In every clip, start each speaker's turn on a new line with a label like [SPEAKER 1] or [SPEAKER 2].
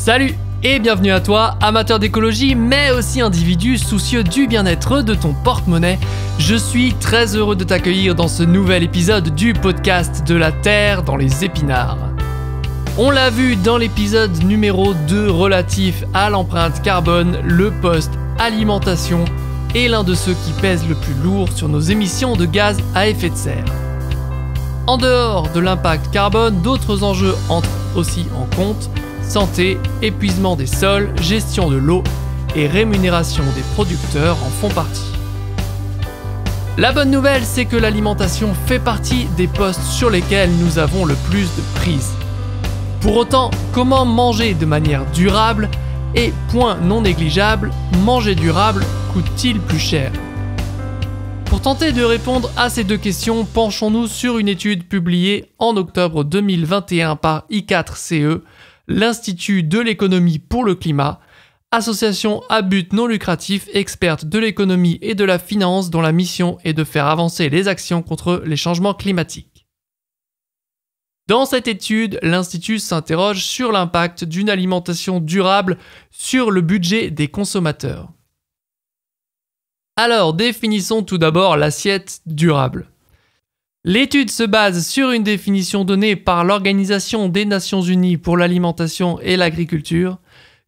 [SPEAKER 1] Salut et bienvenue à toi, amateur d'écologie, mais aussi individu soucieux du bien-être de ton porte-monnaie. Je suis très heureux de t'accueillir dans ce nouvel épisode du podcast de la Terre dans les épinards. On l'a vu dans l'épisode numéro 2 relatif à l'empreinte carbone, le poste alimentation est l'un de ceux qui pèsent le plus lourd sur nos émissions de gaz à effet de serre. En dehors de l'impact carbone, d'autres enjeux entrent aussi en compte. Santé, épuisement des sols, gestion de l'eau et rémunération des producteurs en font partie. La bonne nouvelle, c'est que l'alimentation fait partie des postes sur lesquels nous avons le plus de prise. Pour autant, comment manger de manière durable et, point non négligeable, manger durable coûte-t-il plus cher ? Pour tenter de répondre à ces deux questions, penchons-nous sur une étude publiée en octobre 2021 par I4CE, l'Institut de l'économie pour le climat, association à but non lucratif experte de l'économie et de la finance dont la mission est de faire avancer les actions contre les changements climatiques. Dans cette étude, l'Institut s'interroge sur l'impact d'une alimentation durable sur le budget des consommateurs. Alors, définissons tout d'abord l'assiette durable. L'étude se base sur une définition donnée par l'Organisation des Nations Unies pour l'alimentation et l'agriculture,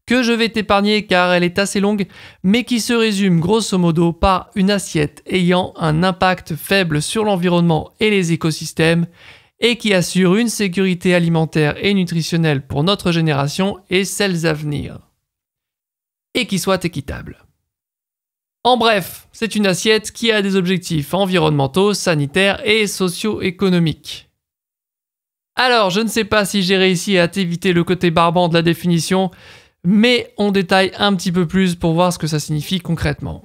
[SPEAKER 1] que je vais t'épargner car elle est assez longue, mais qui se résume grosso modo par une assiette ayant un impact faible sur l'environnement et les écosystèmes et qui assure une sécurité alimentaire et nutritionnelle pour notre génération et celles à venir, et qui soit équitable. En bref, c'est une assiette qui a des objectifs environnementaux, sanitaires et socio-économiques. Alors, je ne sais pas si j'ai réussi à t'éviter le côté barbant de la définition, mais on détaille un petit peu plus pour voir ce que ça signifie concrètement.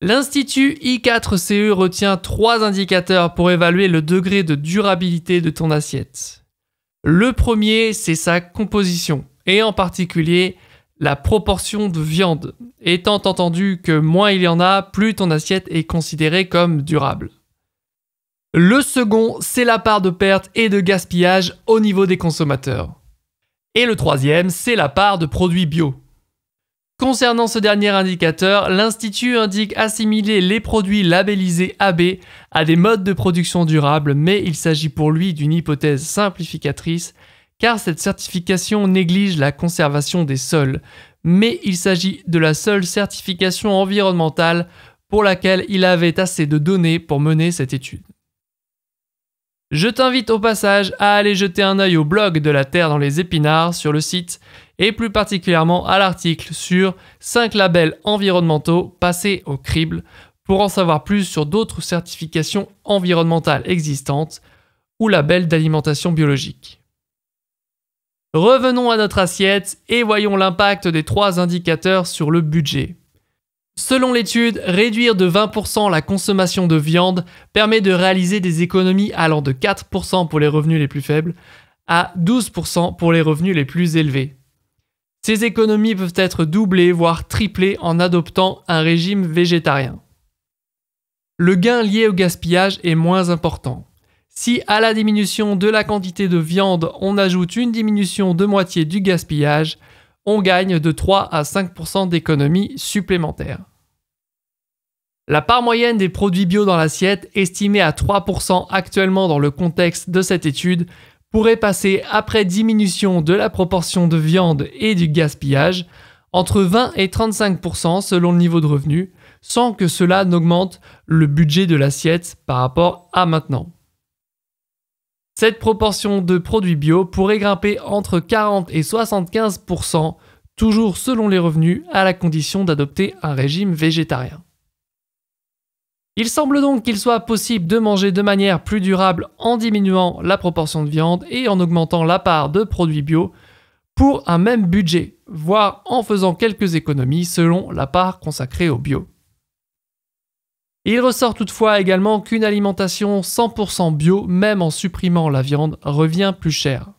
[SPEAKER 1] L'Institut I4CE retient 3 indicateurs pour évaluer le degré de durabilité de ton assiette. Le premier, c'est sa composition, et en particulier la proportion de viande, étant entendu que moins il y en a, plus ton assiette est considérée comme durable. Le second, c'est la part de perte et de gaspillage au niveau des consommateurs. Et le troisième, c'est la part de produits bio. Concernant ce dernier indicateur, l'Institut indique assimiler les produits labellisés AB à des modes de production durables, mais il s'agit pour lui d'une hypothèse simplificatrice, car cette certification néglige la conservation des sols, mais il s'agit de la seule certification environnementale pour laquelle il avait assez de données pour mener cette étude. Je t'invite au passage à aller jeter un œil au blog de la Terre dans les épinards sur le site, et plus particulièrement à l'article sur 5 labels environnementaux passés au crible pour en savoir plus sur d'autres certifications environnementales existantes ou labels d'alimentation biologique. Revenons à notre assiette et voyons l'impact des 3 indicateurs sur le budget. Selon l'étude, réduire de 20% la consommation de viande permet de réaliser des économies allant de 4% pour les revenus les plus faibles à 12% pour les revenus les plus élevés. Ces économies peuvent être doublées voire triplées en adoptant un régime végétarien. Le gain lié au gaspillage est moins important. Si à la diminution de la quantité de viande, on ajoute une diminution de moitié du gaspillage, on gagne de 3 à 5% d'économies supplémentaires. La part moyenne des produits bio dans l'assiette, estimée à 3% actuellement dans le contexte de cette étude, pourrait passer après diminution de la proportion de viande et du gaspillage, entre 20 et 35% selon le niveau de revenu, sans que cela n'augmente le budget de l'assiette par rapport à maintenant. Cette proportion de produits bio pourrait grimper entre 40 et 75%, toujours selon les revenus, à la condition d'adopter un régime végétarien. Il semble donc qu'il soit possible de manger de manière plus durable en diminuant la proportion de viande et en augmentant la part de produits bio pour un même budget, voire en faisant quelques économies selon la part consacrée au bio. Il ressort toutefois également qu'une alimentation 100% bio, même en supprimant la viande, revient plus cher.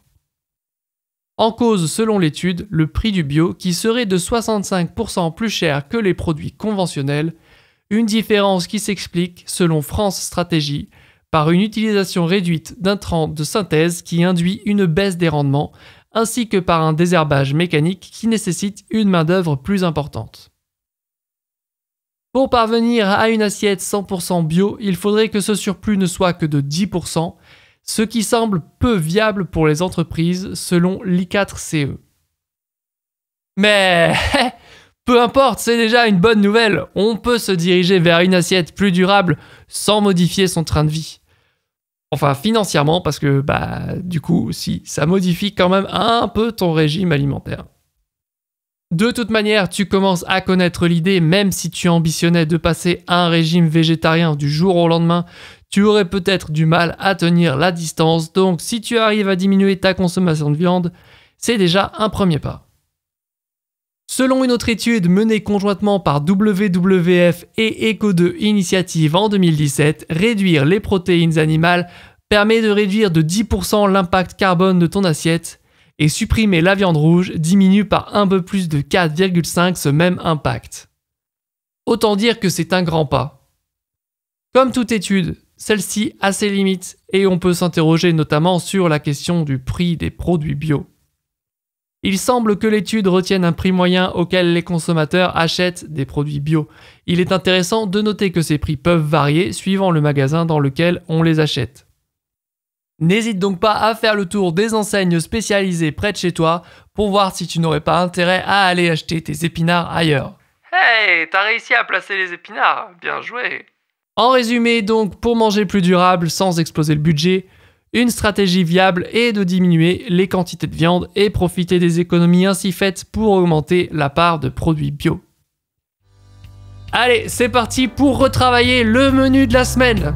[SPEAKER 1] En cause, selon l'étude, le prix du bio qui serait de 65% plus cher que les produits conventionnels, une différence qui s'explique, selon France Stratégie, par une utilisation réduite d'intrants de synthèse qui induit une baisse des rendements, ainsi que par un désherbage mécanique qui nécessite une main-d'œuvre plus importante. Pour parvenir à une assiette 100% bio, il faudrait que ce surplus ne soit que de 10%, ce qui semble peu viable pour les entreprises selon l'I4CE. Mais peu importe, c'est déjà une bonne nouvelle, on peut se diriger vers une assiette plus durable sans modifier son train de vie. Enfin financièrement parce que du coup si ça modifie quand même un peu ton régime alimentaire. De toute manière, tu commences à connaître l'idée, même si tu ambitionnais de passer à un régime végétarien du jour au lendemain, tu aurais peut-être du mal à tenir la distance, donc si tu arrives à diminuer ta consommation de viande, c'est déjà un premier pas. Selon une autre étude menée conjointement par WWF et Eco2 Initiative en 2017, réduire les protéines animales permet de réduire de 10% l'impact carbone de ton assiette, et supprimer la viande rouge diminue par un peu plus de 4,5 ce même impact. Autant dire que c'est un grand pas. Comme toute étude, celle-ci a ses limites et on peut s'interroger notamment sur la question du prix des produits bio. Il semble que l'étude retienne un prix moyen auquel les consommateurs achètent des produits bio. Il est intéressant de noter que ces prix peuvent varier suivant le magasin dans lequel on les achète. N'hésite donc pas à faire le tour des enseignes spécialisées près de chez toi pour voir si tu n'aurais pas intérêt à aller acheter tes épinards ailleurs. Hey, t'as réussi à placer les épinards, bien joué. En résumé donc, pour manger plus durable sans exploser le budget, une stratégie viable est de diminuer les quantités de viande et profiter des économies ainsi faites pour augmenter la part de produits bio. Allez, c'est parti pour retravailler le menu de la semaine.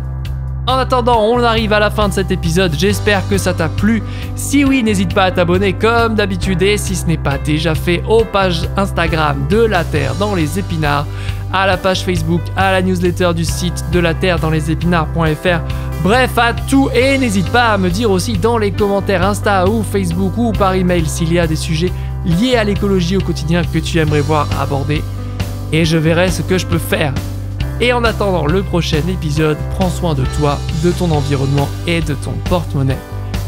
[SPEAKER 1] En attendant, on arrive à la fin de cet épisode, j'espère que ça t'a plu. Si oui, n'hésite pas à t'abonner comme d'habitude et si ce n'est pas déjà fait, aux pages Instagram de La Terre dans les épinards, à la page Facebook, à la newsletter du site de la terre dans les épinards.fr, bref à tout, et n'hésite pas à me dire aussi dans les commentaires Insta ou Facebook ou par email s'il y a des sujets liés à l'écologie au quotidien que tu aimerais voir abordés et je verrai ce que je peux faire. Et en attendant le prochain épisode, prends soin de toi, de ton environnement et de ton porte-monnaie.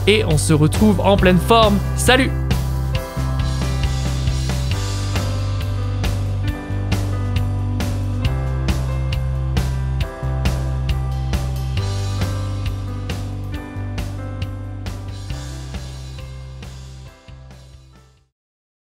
[SPEAKER 1] Et on se retrouve en pleine forme. Salut!